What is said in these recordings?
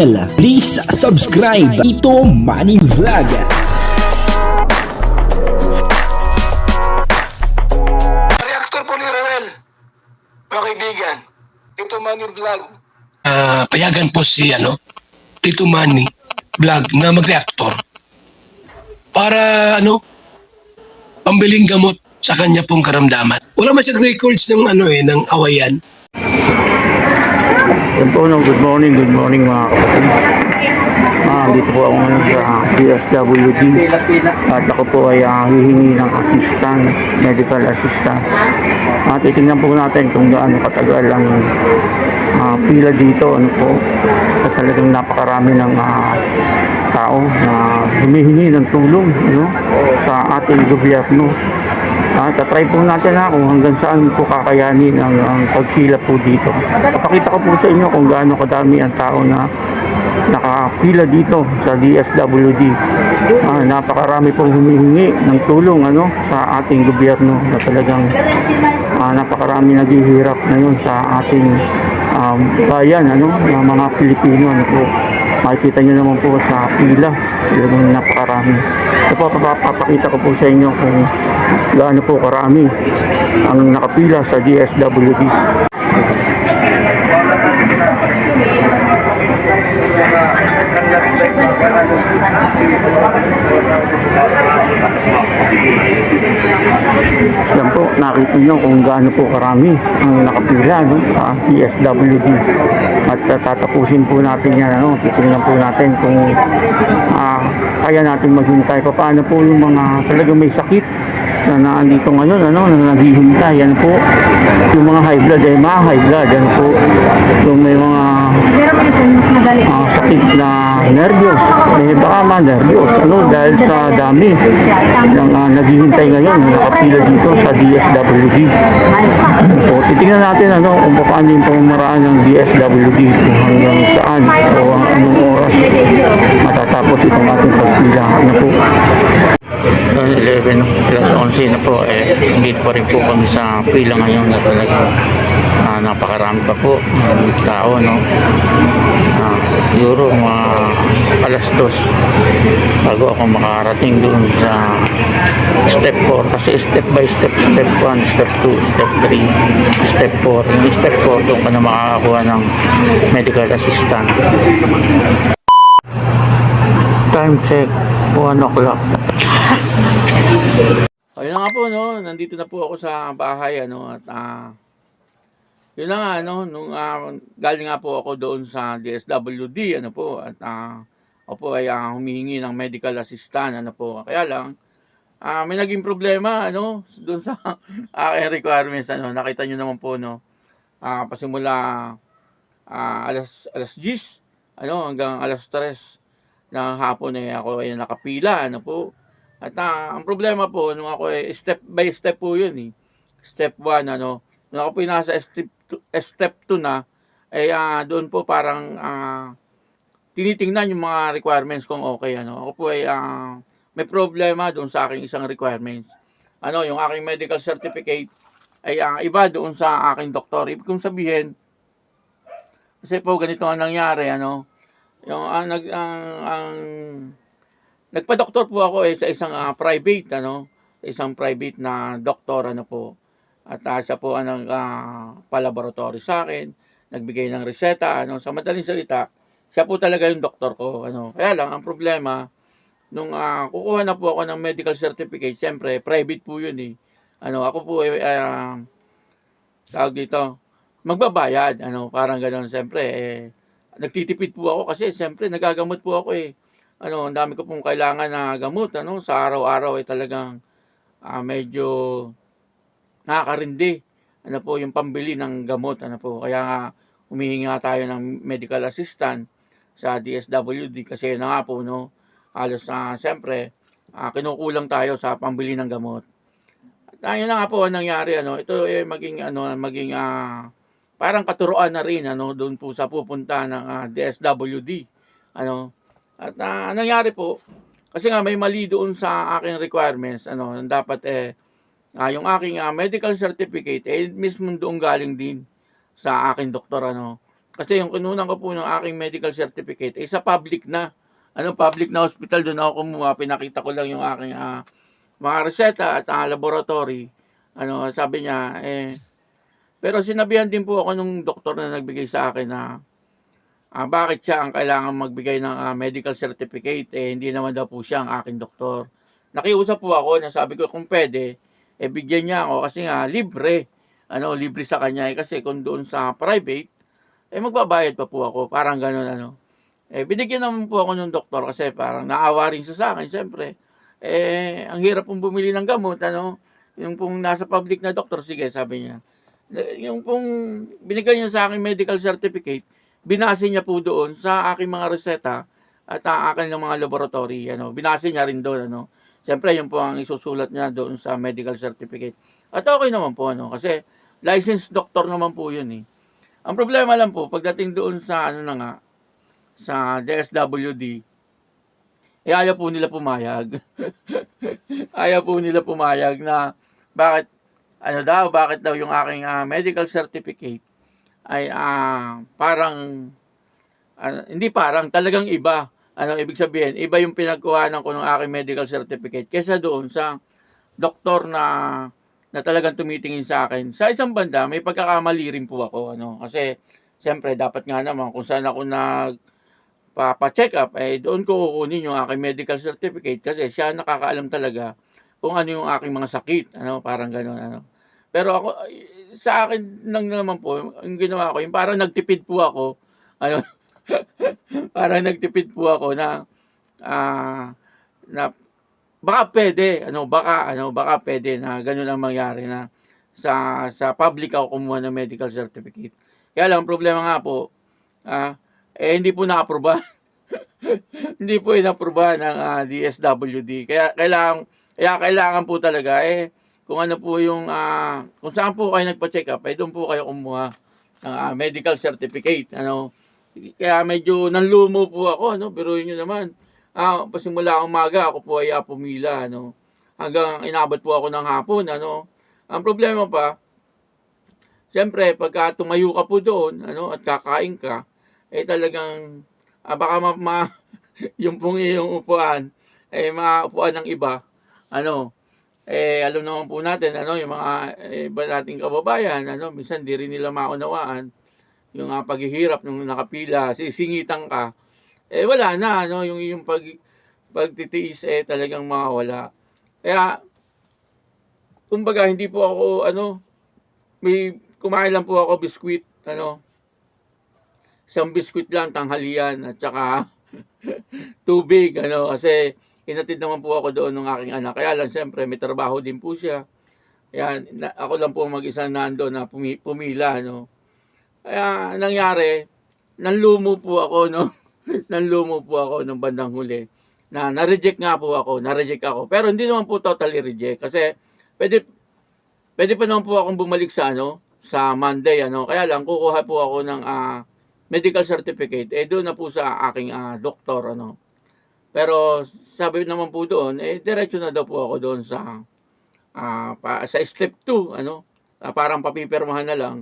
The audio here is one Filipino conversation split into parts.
Please subscribe Ito Money Vlog. Reactor po ni Roel, mga kaibigan. Ito Money Vlog. Payagan po si Tito Manny Vlog na mag-reactor para pambiling gamot sa kanya pong karamdaman. Wala man siyang records ng ng awayan. Yan po, good morning mga kapatid. Dito po ako ngayon sa DSWD at ako po ay hihingi ng assistant, medical assistant. Titingnan po natin kung gaano katagal ang pila dito. At talagang napakarami ng tao na humihingi ng tulong sa ating gobyerno. Tatry po natin kung hanggang saan po kakayanin ang pagpila po dito. Papakita ko po sa inyo kung gaano kadami ang tao na nakapila dito sa DSWD. Napakarami pong humihingi ng tulong sa ating gobyerno na talagang napakarami naghihirap ngayon sa ating bayan ng mga Pilipino. Makikita nyo naman po sa pila, talagang napakarami. Ito po, papakita ko po sa inyo kung gaano po karami ang nakapila sa DSWD. Yan po, nakita nyo kung gaano po karami ang nakapila sa DSWD. At tatapusin po natin yan, titingnan po natin kung kaya natin maghintay. Paano po yung mga talagang may sakit na naandito ngayon, na naghihintay. Yan po, yung mga high blood, high blood. Yan po, yung may mga sakit na nervyos. Baka nervyos, dahil sa dami ng naghihintay ngayon, nakapila dito sa DSWD. So, titingnan natin kung paano yung pamamaraan ng DSWD, kung hanggang saan o anong oras matatapos itong ating pagpila. 11 plus 11 na po, hindi pa rin po kami sa pila ngayon na talagang napakarami pa po ng tao, siguro mga alas 2 bago ako makarating doon sa step 4, kasi step by step, step 1, step 2, step 3, step 4. Yung step 4 doon ka na makakakuha ng medical assistant. Time check 1 o'clock. Ayun na nga po, nandito na po ako sa bahay, at yun na nga, nung galing nga po ako doon sa DSWD, at ako po ay humihingi ng medical assistant, kaya lang, may naging problema, doon sa aking requirements, nakita nyo naman po, pasimula alas 10, hanggang alas 3 ng hapon ako ay nakapila, At ang problema po, nung ako step by step po yun Step 1, nung ako po nasa step 2 na, doon po parang tinitingnan yung mga requirements kung okay, Ako po ay may problema doon sa aking isang requirements. Yung aking medical certificate ay iba doon sa aking doktor. Ibig kong sabihin, kasi po ganito ang nangyari, yung nagpa-doktor po ako sa isang private, isang private na doktor, At siya po ang pa-laboratory sa akin, nagbigay ng reseta, Sa madaling salita, siya po talaga yung doktor ko, Kaya lang, ang problema, nung kukuha na po ako ng medical certificate, siyempre, private po yun, Ako po tawag dito, magbabayad, parang gano'n, siyempre, nagtitipid po ako kasi, siyempre, nagagamot po ako, ang dami ko pong kailangan na gamot, sa araw-araw ay talagang medyo nakakarindi, yung pambili ng gamot, kaya nga humihingi nga tayo ng medical assistant sa DSWD kasi na nga po, halos siyempre, kinukulang tayo sa pambili ng gamot. At yun na nga po ang nangyari, ito maging parang katuruan na rin, doon po sa pupunta ng DSWD, At nangyari po, kasi nga may mali doon sa aking requirements, dapat yung aking medical certificate, mismo doon galing din sa aking doktor, Kasi yung kinunan ko po ng aking medical certificate ay sa public na. Public na hospital, doon ako kumuha. Pinakita ko lang yung aking mga reseta at laboratory. Sabi niya, pero sinabihan din po ako nung doktor na nagbigay sa akin na bakit siya ang kailangan magbigay ng medical certificate, hindi naman daw po siya ang aking doktor. Nakiusap po ako, nasabi ko kung pwede, bigyan niya ako kasi nga libre. Libre sa kanya kasi kung doon sa private, magbabayad pa po ako, parang gano'n. Binigyan naman po ako ng doktor kasi parang naawa rin siya sa akin, siyempre. Ang hirap pong bumili ng gamot, yung pong nasa public na doktor, sige, sabi niya. Yung pong binigay niya sa akin medical certificate, binase niya po doon sa aking mga reseta at aking mga laboratory. Binase niya rin doon. Siyempre, yun po ang isusulat niya doon sa medical certificate. At okay naman po, kasi licensed doctor naman po yun eh. Ang problema lang po, pagdating doon sa sa DSWD, ayaw po nila pumayag. Ayaw po nila pumayag na bakit daw yung aking medical certificate ay parang hindi parang talagang iba. Ibig sabihin, iba yung pinagkuhanan ko ng aking medical certificate kaysa doon sa doktor na talagang tumitingin sa akin. Sa isang banda, may pagkakamali rin po ako. Kasi, siyempre, dapat nga naman kung saan ako pa-check up, doon ko kukunin yung aking medical certificate kasi siya nakakaalam talaga kung ano yung aking mga sakit. Parang gano'n. Pero ako, sa akin lang naman po, yung ginawa ko, yung parang nagtipid po ako. Parang nagtipid po ako na baka pwede, baka pwede na gano'n ang mangyari na sa public ako kumuha ng medical certificate. Kaya lang, problema nga po, hindi po na-aproba. Hindi po in-aproba ng DSWD. Kaya kailangan po talaga, kung ano po yung, kung saan po kayo nagpa-check up, doon po kayo kumuha ng medical certificate. Kaya medyo nanlumo po ako, pero yun naman, pasimula umaga, ako po ay pumila, hanggang inabot po ako ng hapon, Ang problema pa, siyempre, pagka tumayo ka po doon, at kakain ka, talagang, baka yung pong iyong upuan, maupuan ng iba, alam naman po natin, yung mga iba nating kababayan, minsan di rin nila maunawaan, yung paghihirap nung nakapila, sisingitan ka, wala na, yung pagtitiis, talagang mawawala. Kaya, kumbaga, hindi po ako, may kumain lang po ako biskwit, isang biskwit lang, tanghalian, at saka tubig, kasi hinatid naman po ako doon ng aking anak. Kaya lang, siyempre, may trabaho din po siya. Kaya, ako lang po mag-isa nandoon na pumila, Kaya, nangyari, nanlumo po ako, nanlumo po ako nung bandang huli. Na-reject nga po ako, Pero hindi naman po totally reject. Kasi, pwede pa naman po akong bumalik sa, sa Monday, Kaya lang, kukuha po ako ng medical certificate, doon na po sa aking doktor, Pero sabi naman po doon, diretso na daw po ako doon sa step 2, parang papipirmahan na lang,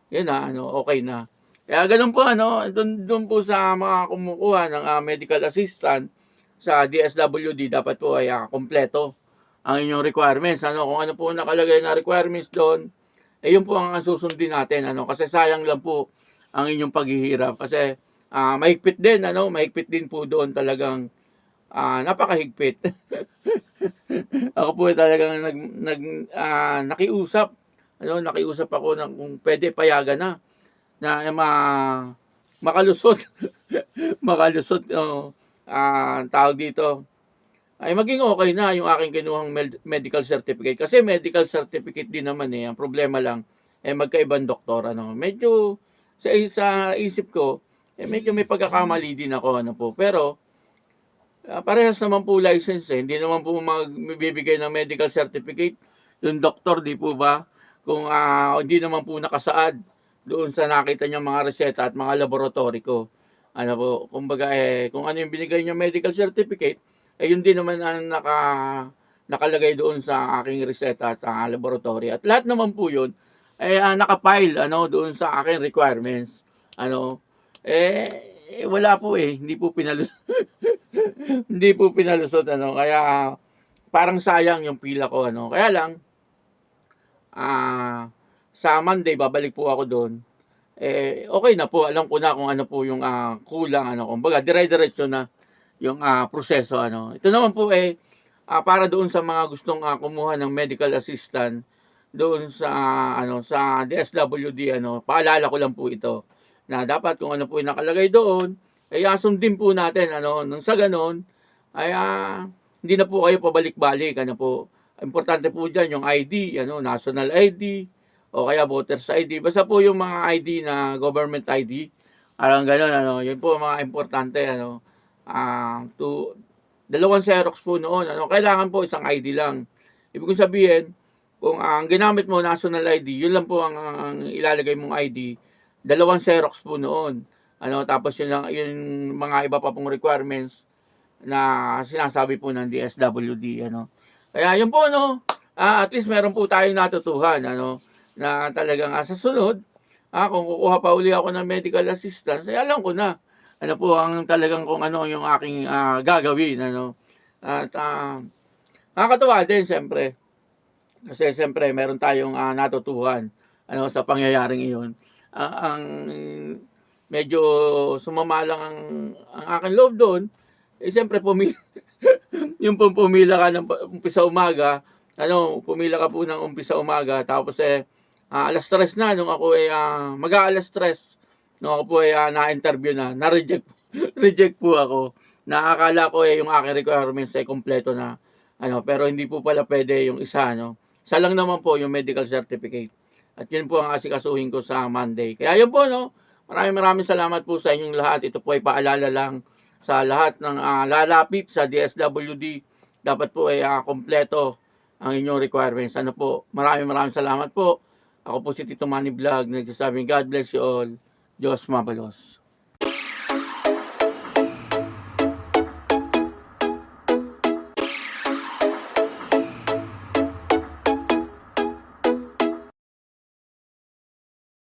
yun na, okay na. Kaya ganun po, doon po sa mga kumukuha ng medical assistant sa DSWD, dapat po ay kompleto ang inyong requirements, kung ano po nakalagay na requirements doon, yun po ang susundin natin, kasi sayang lang po ang inyong paghihirap, kasi mahigpit din, mahigpit din po doon talagang napakahigpit. Ako po talagang nakiusap. Nakiusap ako na kung pwede payagan na makalusot. Makalusot, tawag dito. Ay maging okay na yung aking kinuhang medical certificate. Kasi medical certificate din naman Ang problema lang, magkaibang doktor. Medyo sa isip ko, medyo may pagkakamali din ako. Pero, parehas naman po license Hindi naman po magbibigay ng medical certificate yung doktor, di po ba? Kung hindi naman po nakasaad doon sa nakita niya mga reseta at mga laboratory ko. Kumbaga kung ano yung binigay niya medical certificate, yun din naman ang nakalagay doon sa aking reseta at laboratory. At lahat naman po yun, nakapile doon sa aking requirements. Wala po hindi po hindi po pinalusot ano, kaya parang sayang yung pila ko ano. Kaya lang sa Monday babalik po ako doon. Okay na po, alam ko na kung ano po yung kulang ano, kumbaga dire-diretso na yung proseso ano. Ito naman po para doon sa mga gustong kumuha ng medical assistant doon sa sa DSWD ano, paalala ko lang po ito na dapat kung ano po yung nakalagay doon sundin po natin ano, nang sa ganon ay hindi na po kayo pabalik-balik ano po. Importante po diyan yung ID, ano, national ID o kaya voters ID. Basta po yung mga ID na government ID. Parang gano'n ano, yun po ang mga importante ano. Dalawang Xerox po noon ano, kailangan po isang ID lang. Ibig kong sabihin, kung ang ginamit mo national ID, yun lang po ang ilalagay mong ID. Dalawang Xerox po noon. Ano, tapos yun mga iba pa pong requirements na sinasabi po ng DSWD ano. Kaya yun po no, at least meron po tayong natutuhan ano na talagang sa sunod kung kukuha pa uli ako ng medical assistance, alam ko na ano po ang talagang kung ano yung aking gagawin ano. At nakakatuwa din siyempre. Kasi siyempre meron tayong natutuhan ano sa pangyayaring iyon. Ang medyo sumama lang ang aking loob doon, siyempre yung pumila ka ng umpisa umaga, pumila ka po ng umpisa umaga, tapos alas 3 na, nung ako mag-aalas 3, nung ako po na-interview na-reject, reject po ako. Nakakala ko yung aking requirements kompleto na, pero hindi po pala pwede yung isa, Isa lang naman po yung medical certificate. At yun po ang asikasuhin ko sa Monday. Kaya yun po, maraming salamat po sa inyong lahat. Ito po ay paalala lang sa lahat ng lalapit sa DSWD, dapat po kompleto ang inyong requirements. Ano po, maraming salamat po. Ako po si Tito Manny Vlog, nagsasabing God bless you all. Diyos mabalos.